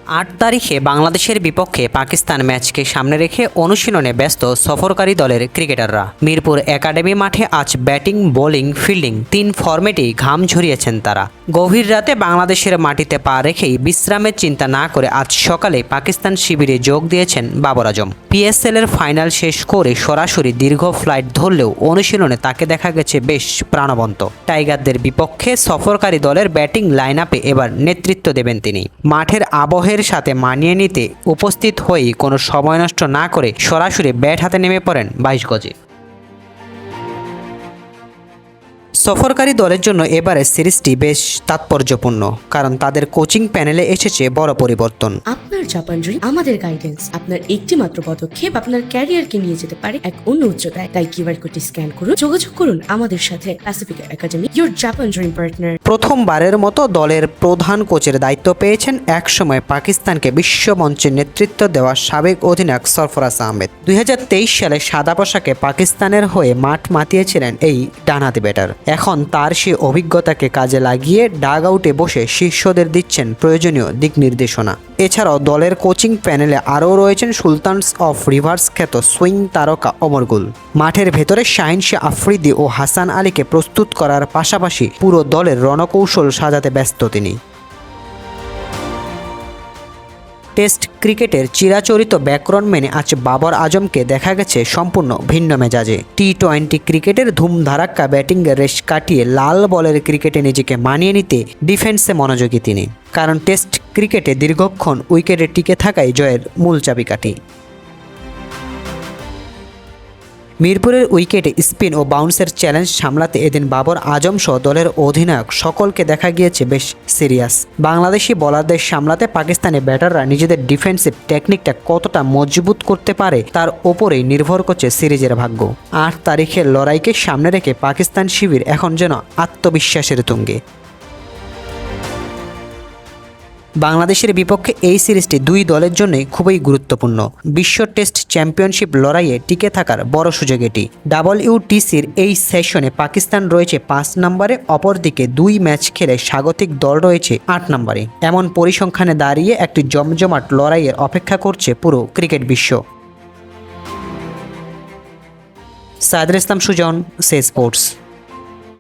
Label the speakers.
Speaker 1: ৮ তারিখে বাংলাদেশের বিপক্ষে পাকিস্তান ম্যাচকে সামনে রেখে অনুশীলনে ব্যস্ত সফরকারী দলের ক্রিকেটাররা। মিরপুর একাডেমি মাঠে আজ ব্যাটিং, বোলিং, ফিল্ডিং ৩ ফরম্যাটেই ঘাম ঝরিয়েছেন তারা। গভীর রাতে বাংলাদেশের মাটিতে পা রেখেই বিশ্রামের চিন্তা না করে আজ সকালে পাকিস্তান শিবিরে যোগ দিয়েছেন বাবর আজম। পিএসএল-এর ফাইনাল শেষ করে সরাসরি দীর্ঘ ফ্লাইট ধরলেও অনুশীলনে তাকে দেখা গেছে বেশ প্রাণবন্ত। টাইগারদের বিপক্ষে সফরকারী দলের ব্যাটিং লাইন আপে এবার নেতৃত্ব দেবেন তিনি। মাঠের আবহের সাথে মানিয়ে নিতে উপস্থিত হয়েই কোনো সময় নষ্ট না করে সরাসরি ব্যাট হাতে নেমে পড়েন ২২ গজে। সফরকারী দলের জন্য এবারের সিরিজটি বেশ তাৎপর্যপূর্ণ, কারণ তাদের কোচিং প্যানেলে এসেছে বড় পরিবর্তন।
Speaker 2: আপনার জাপান ড্রিম আমাদের গাইডেন্স। আপনার একটি মাত্র পদক্ষেপ আপনার ক্যারিয়ারকে নিয়ে যেতে পারে এক অন্য উচ্চতায়। তাই কিউআর কোডটি স্ক্যান করুন, যোগাযোগ করুন আমাদের সাথে। Pacific academy, your Japan dream partner.
Speaker 1: প্রথমবারের মতো দলের প্রধান কোচের দায়িত্ব পেয়েছেন একসময় পাকিস্তানকে বিশ্বমঞ্চে নেতৃত্ব দেওয়া সাবেক অধিনায়ক সরফরাজ আহমেদ। ২০২৩ সালে সাদা পোশাকে পাকিস্তানের হয়ে মাঠ মাতিয়েছিলেন এই ডানহাতি ব্যাটার। এখন তার সেই অভিজ্ঞতাকে কাজে লাগিয়ে ডাগ আউটে বসে শিষ্যদের দিচ্ছেন প্রয়োজনীয় দিক নির্দেশনা। এছাড়াও দলের কোচিং প্যানেলে আরও রয়েছেন সুলতানস অফ রিভার্স খ্যাত সুইং তারকা ওমর গুল। মাঠের ভেতরে শাহিন শাহ আফ্রিদি ও হাসান আলীকে প্রস্তুত করার পাশাপাশি পুরো দলের রণকৌশল সাজাতে ব্যস্ত তিনি। টেস্ট ক্রিকেটের চিরাচরিত ব্যাকরণ মেনে আজ বাবর আজমকে দেখা গেছে সম্পূর্ণ ভিন্ন মেজাজে। টি-20 ক্রিকেটের ধুমধারাক্কা ব্যাটিংয়ের রেশ কাটিয়ে লাল বলের ক্রিকেটে নিজেকে মানিয়ে নিতে ডিফেন্সে মনোযোগী তিনি, কারণ টেস্ট ক্রিকেটে দীর্ঘক্ষণ উইকেটে টিকে থাকাই জয়ের মূল চাবিকাঠি। মিরপুরের উইকেটে স্পিন ও বাউন্সের চ্যালেঞ্জ সামলাতে এদিন বাবর আজম সহ দলের অধিনায়ক সকলকে দেখা গিয়েছে বেশ সিরিয়াস। বাংলাদেশি বোলারদের সামলাতে পাকিস্তানি ব্যাটাররা নিজেদের ডিফেন্সিভ টেকনিকটা কতটা মজবুত করতে পারে তার ওপরেই নির্ভর করছে সিরিজের ভাগ্য। ৮ তারিখের লড়াইকে সামনে রেখে পাকিস্তান শিবির এখন যেন আত্মবিশ্বাসের তুঙ্গে। বাংলাদেশের বিপক্ষে এই সিরিজটি দুই দলের জন্যই খুবই গুরুত্বপূর্ণ। বিশ্ব টেস্ট চ্যাম্পিয়নশিপ লড়াইয়ে টিকে থাকার বড় সুযোগ এটি। WTCর এই সেশনে পাকিস্তান রয়েছে ৫ নম্বরে, অপরদিকে ২ ম্যাচ খেলে স্বাগতিক দল রয়েছে ৮ নম্বরে। এমন পরিসংখ্যানে দাঁড়িয়ে একটি জমজমাট লড়াইয়ের অপেক্ষা করছে পুরো ক্রিকেট বিশ্ব। সাইদুল ইসলাম সুজন, সে স্পোর্টস।